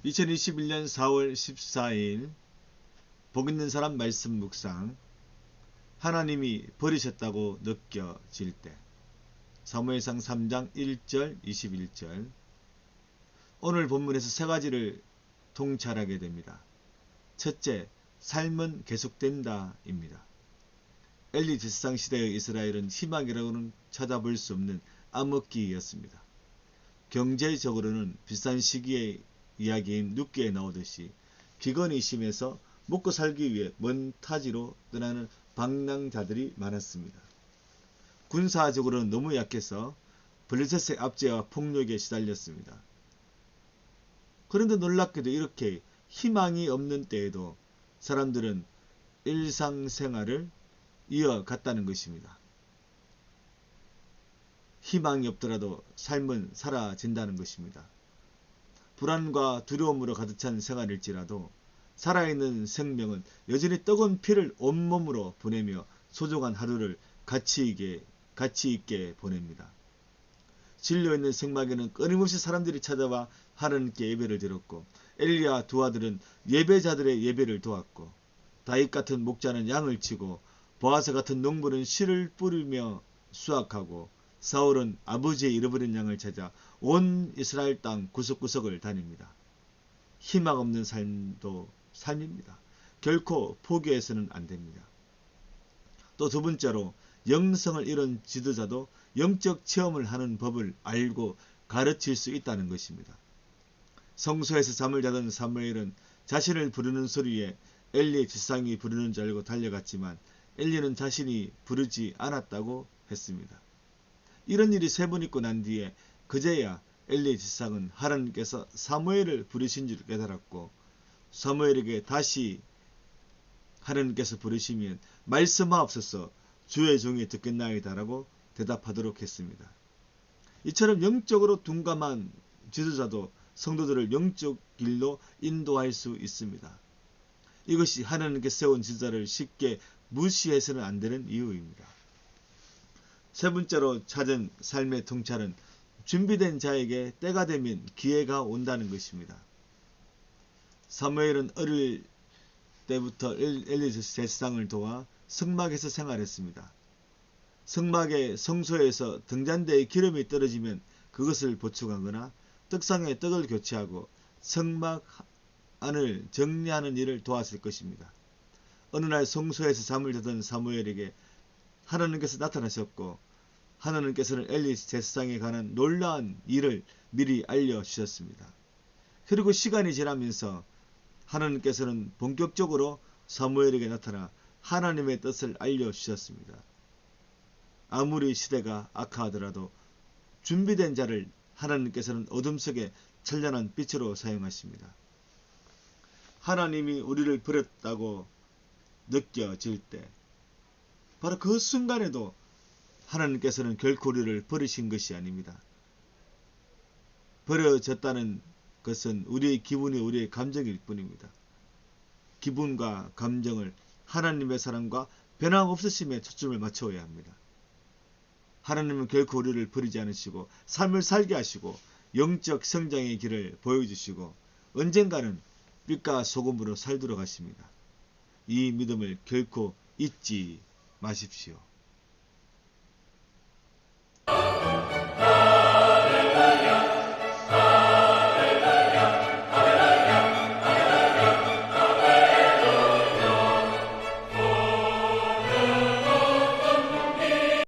2021년 4월 14일 복 있는 사람 말씀 묵상. 하나님이 버리셨다고 느껴질 때. 사무엘상 3장 1절 21절. 오늘 본문에서 세 가지를 통찰하게 됩니다. 첫째, 삶은 계속된다 입니다. 엘리 제사장 시대의 이스라엘은 희망이라고는 찾아볼 수 없는 암흑기였습니다. 경제적으로는 비슷한 시기의 이야기인 룻기에 나오듯이 기근이 심해서 먹고 살기 위해 먼 타지로 떠나는 방랑자들이 많았습니다. 군사적으로는 너무 약해서 블레셋의 압제와 폭력에 시달렸습니다. 그런데 놀랍게도 이렇게 희망이 없는 때에도 사람들은 일상생활을 이어갔다는 것입니다. 희망이 없더라도 삶은 사라진다는 것입니다. 불안과 두려움으로 가득 찬 생활일지라도 살아있는 생명은 여전히 뜨거운 피를 온몸으로 보내며 소중한 하루를 가치 있게 보냅니다. 진료있는 생막에는 끊임없이 사람들이 찾아와 하나님께 예배를 드렸고, 엘리야 두 아들은 예배자들의 예배를 도왔고, 다윗 같은 목자는 양을 치고, 보아스 같은 농부는 씨를 뿌리며 수확하고, 사울은 아버지의 잃어버린 양을 찾아 온 이스라엘 땅 구석구석을 다닙니다. 희망 없는 삶도 삶입니다. 결코 포기해서는 안 됩니다. 또 두 번째로 영성을 잃은 지도자도 영적 체험을 하는 법을 알고 가르칠 수 있다는 것입니다. 성소에서 잠을 자던 사무엘은 자신을 부르는 소리에 엘리의 제사장이 부르는 줄 알고 달려갔지만 엘리는 자신이 부르지 않았다고 했습니다. 이런 일이 세 번 있고 난 뒤에 그제야 엘리의 제사장은 하나님께서 사무엘을 부르신 줄 깨달았고, 사무엘에게 다시 하나님께서 부르시면 말씀하옵소서, 주의 종이 듣겠나이다라고 대답하도록 했습니다. 이처럼 영적으로 둔감한 지도자도 성도들을 영적 길로 인도할 수 있습니다. 이것이 하나님께 세운 지도자를 쉽게 무시해서는 안 되는 이유입니다. 세 번째로 찾은 삶의 통찰은 준비된 자에게 때가 되면 기회가 온다는 것입니다. 사무엘은 어릴 때부터 엘리 제사장을 도와 성막에서 생활했습니다. 성막의 성소에서 등잔대에 기름이 떨어지면 그것을 보충하거나 떡상에 떡을 교체하고 성막 안을 정리하는 일을 도왔을 것입니다. 어느 날 성소에서 잠을 자던 사무엘에게 하나님께서 나타나셨고, 하나님께서는 엘리 제사장에 관한 놀라운 일을 미리 알려주셨습니다. 그리고 시간이 지나면서 하나님께서는 본격적으로 사무엘에게 나타나 하나님의 뜻을 알려주셨습니다. 아무리 시대가 악화하더라도 준비된 자를 하나님께서는 어둠 속에 찬란한 빛으로 사용하십니다. 하나님이 우리를 버렸다고 느껴질 때 바로 그 순간에도 하나님께서는 결코 우리를 버리신 것이 아닙니다. 버려졌다는 것은 우리의 기분이 우리의 감정일 뿐입니다. 기분과 감정을 하나님의 사랑과 변함없으심에 초점을 맞춰야 합니다. 하나님은 결코 우리를 버리지 않으시고 삶을 살게 하시고 영적 성장의 길을 보여주시고 언젠가는 빛과 소금으로 살도록 하십니다. 이 믿음을 결코 잊지 마십시오.